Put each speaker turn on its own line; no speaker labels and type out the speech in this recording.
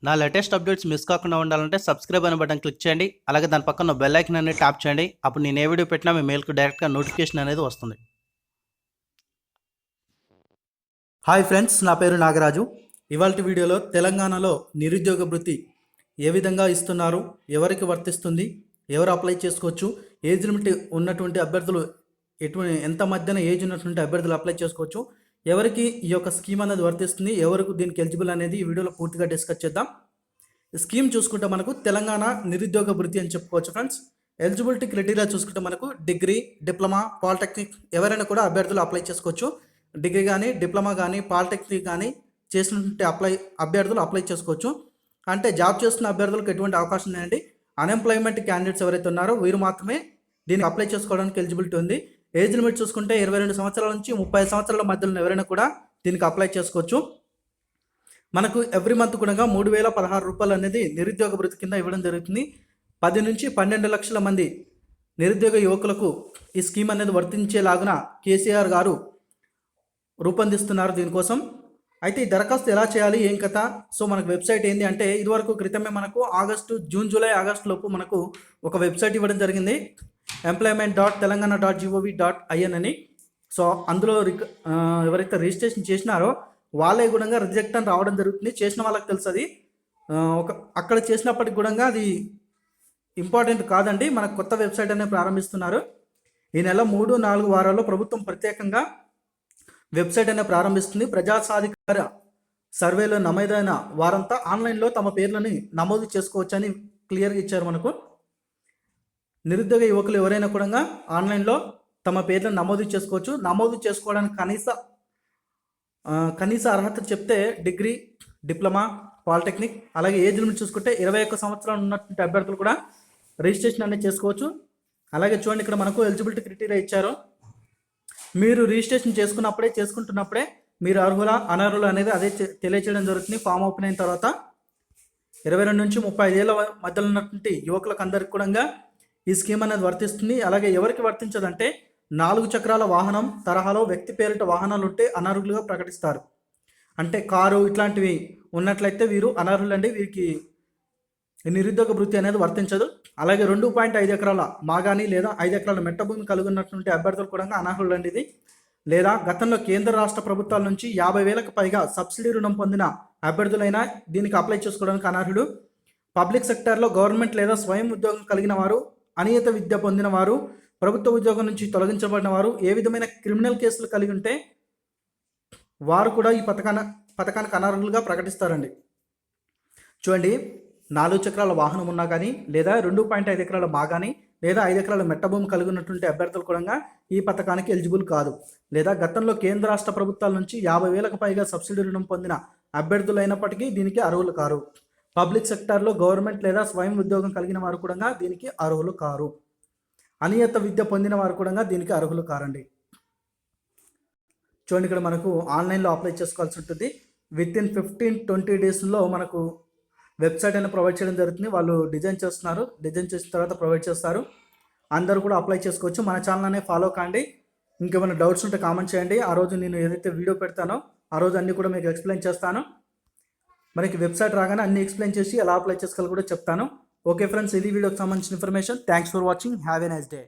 నా latest updates miss కాకుండా ఉండాలంటే సబ్స్క్రైబ్ అనే బటన్ క్లిక్ చేయండి. అలాగే దాని పక్కన బెల్ ఐకాన్ అనేది ట్యాప్ చేయండి. అప్పుడు నేను ఏ వీడియో పెట్టినా మీ మెయిల్కి డైరెక్ట్గా నోటిఫికేషన్ అనేది వస్తుంది. హాయ్ ఫ్రెండ్స్, నా పేరు నాగరాజు. ఇవాళ వీడియోలో తెలంగాణలో నిరుద్యోగ భృతి ఏ విధంగా ఇస్తున్నారు, ఎవరికి వర్తిస్తుంది, ఎవరు అప్లై చేసుకోవచ్చు, ఏజ్ లిమిట్ ఉన్నటువంటి అభ్యర్థులు ఎంత మధ్యన ఏజ్ ఉన్నటువంటి అభ్యర్థులు అప్లై చేసుకోవచ్చు, ఎవరికి ఈ యొక్క స్కీమ్ అనేది వర్తిస్తుంది, ఎవరికి దీనికి ఎలిజిబుల్ అనేది ఈ వీడియోలో పూర్తిగా డిస్కస్ చేద్దాం. స్కీమ్ చూసుకుంటే మనకు తెలంగాణ నిరుద్యోగ భృతి అని చెప్పుకోవచ్చు ఫ్రెండ్స్. ఎలిజిబిలిటీ క్రైటీరియా చూసుకుంటే మనకు డిగ్రీ, డిప్లొమా, పాలిటెక్నిక్ ఎవరైనా కూడా అభ్యర్థులు అప్లై చేసుకోవచ్చు. డిగ్రీ కానీ, డిప్లొమా కానీ, పాలిటెక్నిక్ కానీ చేసినటువంటి అభ్యర్థులు అప్లై చేసుకోవచ్చు. అంటే జాబ్ చేస్తున్న అభ్యర్థులకు ఎటువంటి అవకాశం లేదండి. అన్ఎంప్లాయ్మెంట్ క్యాండిడేట్స్ ఎవరైతే ఉన్నారో వీరు మాత్రమే దీనికి అప్లై చేసుకోవడానికి ఎలిజిబిలిటీ ఉంది. ఏజ్ లిమిట్ చూసుకుంటే 22 సంవత్సరాల నుంచి 30 సంవత్సరాల మధ్యలో ఎవరైనా కూడా దీనికి అప్లై చేసుకోవచ్చు. మనకు ఎవ్రీ మంత్ కూడా 3,016 రూపాయలు అనేది నిరుద్యోగ భృతి కింద ఇవ్వడం జరుగుతుంది. 10 నుంచి 12 లక్షల మంది నిరుద్యోగ యువకులకు ఈ స్కీమ్ అనేది వర్తించేలాగున కేసీఆర్ గారు రూపొందిస్తున్నారు దీనికోసం. అయితే ఈ దరఖాస్తు ఎలా చేయాలి, ఏం కథ? సో మనకు వెబ్సైట్ ఏంటి అంటే, ఇదివరకు క్రితమే మనకు జూన్ జూలై ఆగస్టు లోపు మనకు ఒక వెబ్సైట్ ఇవ్వడం జరిగింది, employment.telangana.gov.in అని. సో అందులో ఎవరైతే రిజిస్ట్రేషన్ చేసినారో వాళ్ళే కూడా రిజెక్ట్ అని రావడం జరుగుతుంది. చేసిన వాళ్ళకి తెలుసు అది. అక్కడ చేసినప్పటికి కూడా అది ఇంపార్టెంట్ కాదండి. మనకు కొత్త వెబ్సైట్ అనేది ప్రారంభిస్తున్నారు. ఈ నెల 3-4 వారాల్లో ప్రభుత్వం ప్రత్యేకంగా వెబ్సైట్ అనేది ప్రారంభిస్తుంది. ప్రజా సాధికార సర్వేలో నమోదైన వారంతా ఆన్లైన్లో తమ పేర్లని నమోదు చేసుకోవచ్చని క్లియర్గా ఇచ్చారు మనకు. నిరుద్యోగ యువకులు ఎవరైనా కూడా ఆన్లైన్లో తమ పేర్లను నమోదు చేసుకోవచ్చు. నమోదు చేసుకోవడానికి కనీస అర్హత చెప్తే డిగ్రీ, డిప్లొమా, పాలిటెక్నిక్, అలాగే ఏజ్ లిమిట్ చూసుకుంటే 21 సంవత్సరాలు ఉన్నటువంటి అభ్యర్థులు కూడా రిజిస్ట్రేషన్ అనేది చేసుకోవచ్చు. అలాగే చూడండి, ఇక్కడ మనకు ఎలిజిబిలిటీ క్రైటీరియా ఇచ్చారు. మీరు రిజిస్ట్రేషన్ చేసుకుంటున్నప్పుడే మీరు అర్హుల అనర్హులు అనేది అదే తెలియచేయడం జరుగుతుంది. ఫామ్ ఓపెన్ అయిన తర్వాత 22 నుంచి 35 ఏళ్ళ మధ్యలో ఉన్నటువంటి యువకులకు అందరికి కూడా ఈ స్కీమ్ అనేది వర్తిస్తుంది. అలాగే ఎవరికి వర్తించదంటే 4 చక్రాల వాహనం తరహాలో వ్యక్తి పేరిట వాహనాలు ఉంటే అనర్హులుగా ప్రకటిస్తారు. అంటే కారు ఇట్లాంటివి ఉన్నట్లయితే వీరు అనర్హులండి, వీరికి నిరుద్యోగ భృతి అనేది వర్తించదు. అలాగే 2.5 ఎకరాల మాగాని లేదా 5 ఎకరాల మెట్ట భూమి కలిగి ఉన్నటువంటి అభ్యర్థులు కూడా అనర్హులండి ఇది. లేదా గతంలో కేంద్ర రాష్ట్ర ప్రభుత్వాల నుంచి 50,000కు పైగా సబ్సిడీ రుణం పొందిన అభ్యర్థులైనా దీనికి అప్లై చేసుకోవడానికి అనర్హుడు. పబ్లిక్ సెక్టార్లో గవర్నమెంట్ లేదా స్వయం ఉద్యోగం కలిగిన వారు, అనియత విద్య పొందిన వారు, ప్రభుత్వ ఉద్యోగం నుంచి తొలగించబడిన వారు, ఏ విధమైన క్రిమినల్ కేసులు కలిగి ఉంటే వారు కూడా ఈ పథకానికి అనర్హులుగా ప్రకటిస్తారండి. చూడండి, 4 చక్రాల వాహనం ఉన్నా కానీ, లేదా 2.5 ఎకరాల మాగాని లేదా 5 ఎకరాల మెట్టభూమి కలిగి ఉన్నటువంటి అభ్యర్థులు కూడా ఈ పథకానికి ఎలిజిబుల్ కాదు. లేదా గతంలో కేంద్ర రాష్ట్ర ప్రభుత్వాల నుంచి 50,000కు పైగా సబ్సిడీ రుణం పొందిన అభ్యర్థులైనప్పటికీ దీనికి అర్హులు కారు. పబ్లిక్ సెక్టార్లో గవర్నమెంట్ లేదా స్వయం ఉద్యోగం కలిగిన వారు కూడా దీనికి అర్హులు కారు. అనియత విద్య పొందిన వారు కూడా దీనికి అర్హులు కారండి. చూడండి, ఇక్కడ మనకు ఆన్లైన్లో అప్లై చేసుకోవాల్సి ఉంటుంది. వితిన్ 15-20 డేస్లో మనకు వెబ్సైట్ అనేది ప్రొవైడ్ చేయడం జరుగుతుంది. వాళ్ళు డిజైన్ చేస్తున్నారు, డిజైన్ చేసిన తర్వాత ప్రొవైడ్ చేస్తారు. అందరూ కూడా అప్లై చేసుకోవచ్చు. మన ఛానల్ అనేది ఫాలో కాండి. ఇంకేమైనా డౌట్స్ ఉంటే కామెంట్ చేయండి. ఆ రోజు నేను ఏదైతే వీడియో పెడతానో ఆ రోజు అన్నీ కూడా మీకు ఎక్స్ప్లెయిన్ చేస్తాను. మనకి వెబ్సైట్ రాగానే అన్నీ ఎక్స్ప్లెయిన్ చేసి ఎలా అప్లై చేసుకోవాలో కూడా చెప్తాను. ఓకే ఫ్రెండ్స్, ఇది వీడియోకి సంబంధించిన information. Thanks for watching. Have a nice day.